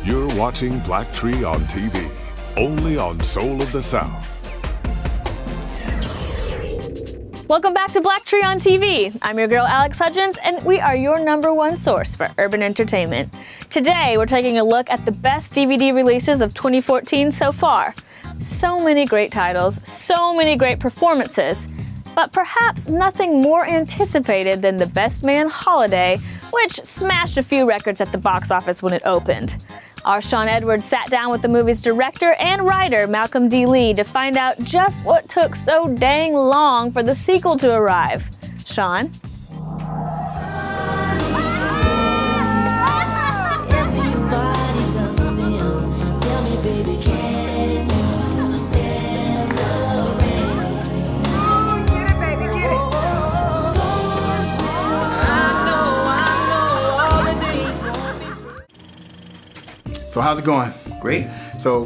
You're watching BLACKTREE on TV, only on Soul of the South. Welcome back to BLACKTREE on TV. I'm your girl Alex Hudgens, and we are your #1 source for urban entertainment. Today, we're taking a look at the best DVD releases of 2014 so far. So many great titles, so many great performances, but perhaps nothing more anticipated than The Best Man Holiday, which smashed a few records at the box office when it opened. Our Sean Edwards sat down with the movie's director and writer, Malcolm D. Lee, to find out just what took so dang long for the sequel to arrive. Sean? So how's it going? Great. So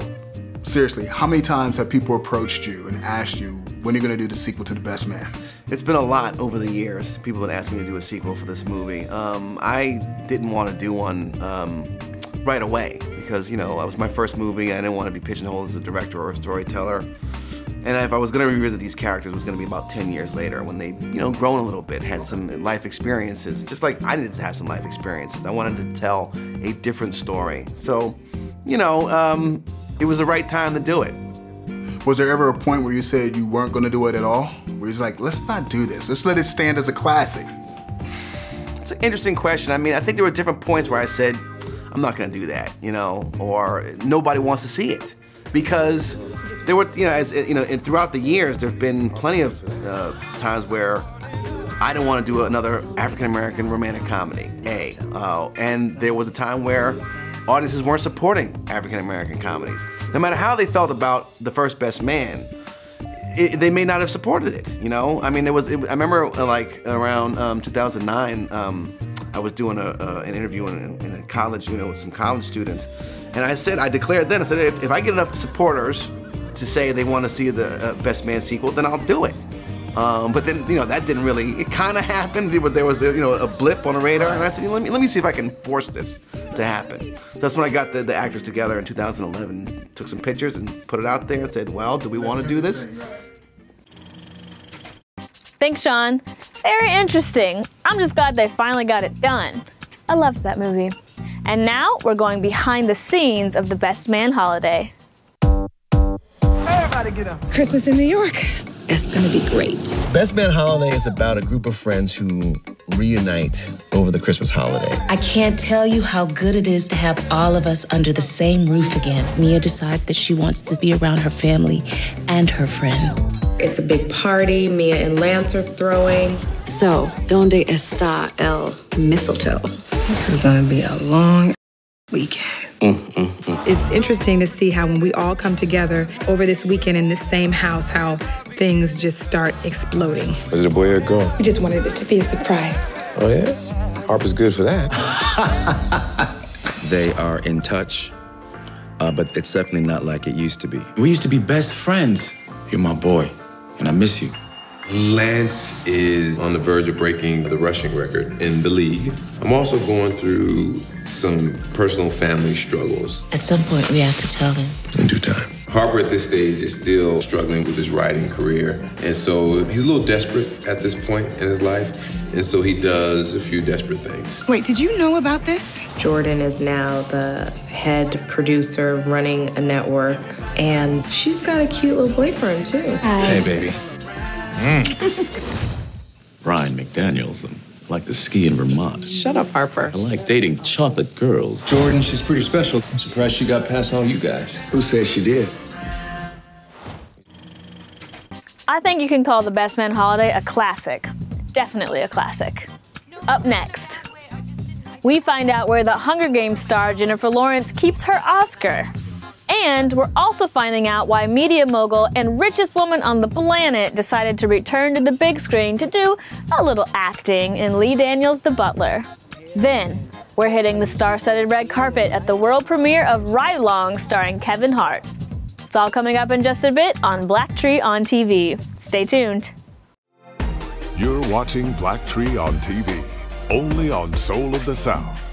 seriously, how many times have people approached you and asked you when you're gonna do the sequel to The Best Man? It's been a lot over the years. People have asked me to do a sequel for this movie. I didn't want to do one right away because, you know, it was my first movie. I didn't want to be pigeonholed as a director or a storyteller. And if I was gonna revisit these characters, it was gonna be about 10 years later when they, you know, grown a little bit, had some life experiences. Just like I needed to have some life experiences. I wanted to tell a different story. So, you know, it was the right time to do it. Was there ever a point where you said you weren't gonna do it at all? Where you're like, let's not do this. Let's let it stand as a classic. It's an interesting question. I mean, I think there were different points where I said, I'm not gonna do that, you know, or nobody wants to see it. Because there were, you know, and throughout the years, there've been plenty of times where I didn't want to do another African-American romantic comedy, and there was a time where audiences weren't supporting African-American comedies. No matter how they felt about The First Best Man, they may not have supported it, you know? I mean, I remember like around 2009, I was doing an interview in a college, you know, with some college students. And I declared then, I said, if I get enough supporters to say they want to see the Best Man sequel, then I'll do it. But then, you know, that didn't really, it kind of happened. There was, you know, a blip on the radar, and I said, let me see if I can force this to happen. So that's when I got the actors together in 2011, took some pictures and put it out there and said, well, do we want to do this? Thanks, Sean. Very interesting. I'm just glad they finally got it done. I loved that movie. And now we're going behind the scenes of The Best Man Holiday. Everybody get up. Christmas in New York. It's gonna be great. Best Man Holiday is about a group of friends who reunite over the Christmas holiday. I can't tell you how good it is to have all of us under the same roof again. Mia decides that she wants to be around her family and her friends. It's a big party. Mia and Lance are throwing. So, donde está el mistletoe? This is gonna be a long weekend. It's interesting to see how when we all come together over this weekend in this same house, how things just start exploding. Was it a boy or a girl? We just wanted it to be a surprise. Oh, yeah? Harper's good for that. They are in touch, but it's definitely not like it used to be. We used to be best friends. You're my boy, and I miss you. Lance is on the verge of breaking the rushing record in the league. I'm also going through some personal family struggles. At some point, we have to tell them. In due time. Harper at this stage is still struggling with his writing career. And so he's a little desperate at this point in his life. And so he does a few desperate things. Wait, did you know about this? Jordan is now the head producer running a network. And she's got a cute little boyfriend, too. Hi. Hey, baby. Brian McDaniels. I like to ski in Vermont. Shut up, Harper. I like dating chocolate girls. Jordan, she's pretty special. I'm surprised she got past all you guys. Who says she did? I think you can call The Best Man Holiday a classic. Definitely a classic. Up next, we find out where the Hunger Games star Jennifer Lawrence keeps her Oscar. And we're also finding out why media mogul and richest woman on the planet decided to return to the big screen to do a little acting in Lee Daniels' The Butler. Then, we're hitting the star-studded red carpet at the world premiere of Ride Along starring Kevin Hart. It's all coming up in just a bit on BLACKTREE on TV. Stay tuned. You're watching BLACKTREE on TV, only on Soul of the South.